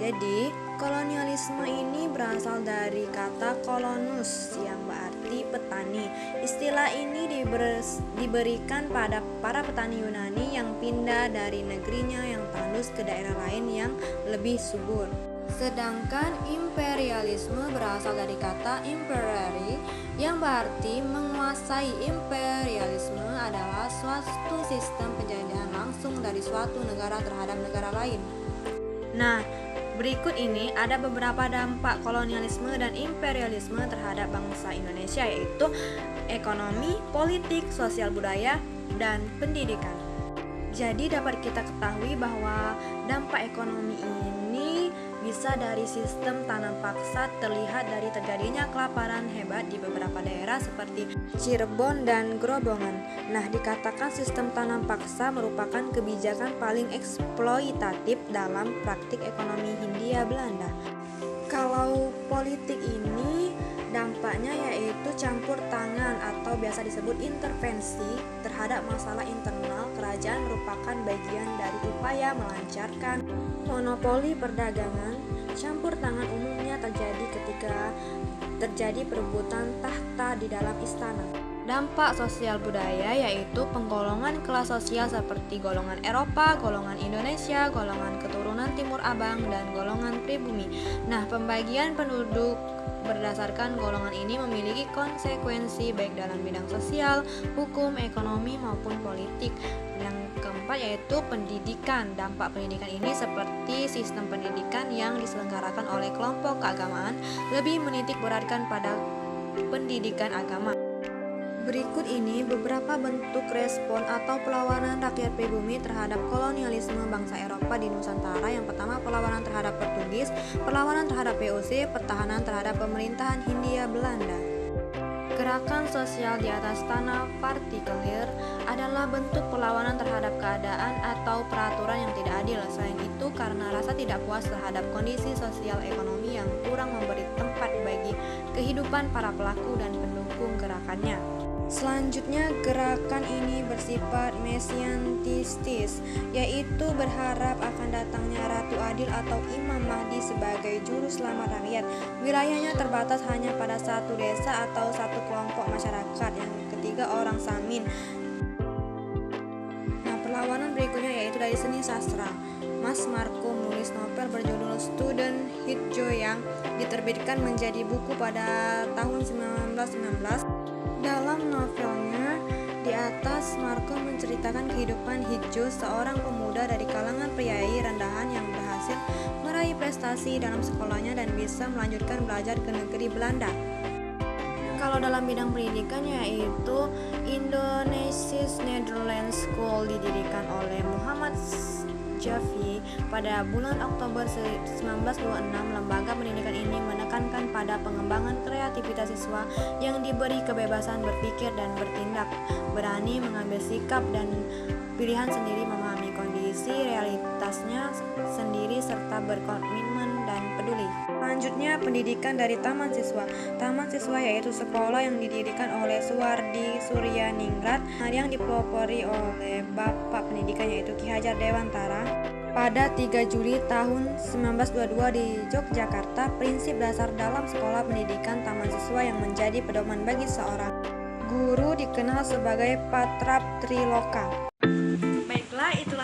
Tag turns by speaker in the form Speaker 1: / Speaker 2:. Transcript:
Speaker 1: Jadi, kolonialisme ini berasal dari kata kolonus yang berarti petani. Istilah ini diberikan pada para petani Yunani yang pindah dari negerinya yang tandus ke daerah lain yang lebih subur. Sedangkan imperialisme berasal dari kata imperare yang berarti menguasai. Imperialisme adalah suatu sistem penjajahan langsung dari suatu negara terhadap negara lain. Nah, berikut ini ada beberapa dampak kolonialisme dan imperialisme terhadap bangsa Indonesia, yaitu ekonomi, politik, sosial budaya, dan pendidikan. Jadi dapat kita ketahui bahwa dampak ekonomi ini bisa dari sistem tanam paksa, terlihat dari terjadinya kelaparan hebat di beberapa daerah seperti Cirebon dan Grobogan. Nah, dikatakan sistem tanam paksa merupakan kebijakan paling eksploitatif dalam praktik ekonomi Hindia Belanda. Kalau politik ini dampaknya yaitu campur tangan atau biasa disebut intervensi terhadap masalah internal kerajaan, merupakan bagian dari upaya melancarkan monopoli perdagangan. Campur tangan umumnya terjadi ketika terjadi perebutan tahta di dalam istana. Dampak sosial budaya yaitu penggolongan kelas sosial seperti golongan Eropa, golongan Indonesia, golongan keturunan Timur Abang, dan golongan pribumi. Nah, pembagian penduduk berdasarkan golongan ini memiliki konsekuensi baik dalam bidang sosial, hukum, ekonomi, maupun politik. Yang keempat yaitu pendidikan. Dampak pendidikan ini seperti sistem pendidikan yang diselenggarakan oleh kelompok keagamaan lebih menitik beratkan pada pendidikan agama. Berikut ini beberapa bentuk respon atau perlawanan rakyat pribumi terhadap kolonialisme bangsa Eropa di Nusantara. Yang pertama, perlawanan terhadap Portugis, perlawanan terhadap VOC, pertahanan terhadap pemerintahan Hindia Belanda. Gerakan sosial di atas tanah partikelir adalah bentuk perlawanan terhadap keadaan atau peraturan yang tidak adil. Selain itu, karena rasa tidak puas terhadap kondisi sosial ekonomi yang kurang memberi tempat bagi kehidupan para pelaku dan pendukung gerakannya. Selanjutnya, gerakan ini bersifat mesianistis, yaitu berharap akan datangnya Ratu Adil atau Imam Mahdi sebagai juru selamat rakyat. Wilayahnya terbatas hanya pada satu desa atau satu kelompok masyarakat. Yang ketiga, orang Samin. Nah, perlawanan berikutnya yaitu dari seni sastra. Mas Marco menulis novel berjudul Student Hijau yang diterbitkan menjadi buku pada tahun 1919. Dalam novelnya, di atas Marco menceritakan kehidupan Hijau, seorang pemuda dari kalangan priai rendahan yang berhasil meraih prestasi dalam sekolahnya dan bisa melanjutkan belajar ke negeri Belanda. Kalau dalam bidang pendidikan yaitu Indonesia's Netherlands School didirikan oleh Muhammad Jafi pada bulan Oktober 1926. Lembaga pendidikan ini menekankan pada pengembangan kreativitas siswa yang diberi kebebasan berpikir dan bertindak, berani mengambil sikap dan pilihan sendiri, memahami kondisi realitasnya sendiri, serta berkomitmen dan peduli. Selanjutnya, pendidikan dari Taman Siswa. Taman Siswa yaitu sekolah yang didirikan oleh Suwardi Suryaningrat yang dipelopori oleh Bapak Pendidikan yaitu Ki Hajar Dewantara. Pada 3 Juli tahun 1922 di Yogyakarta, prinsip dasar dalam sekolah pendidikan Taman Siswa yang menjadi pedoman bagi seorang guru dikenal sebagai Patrap Triloka. Baiklah, itulah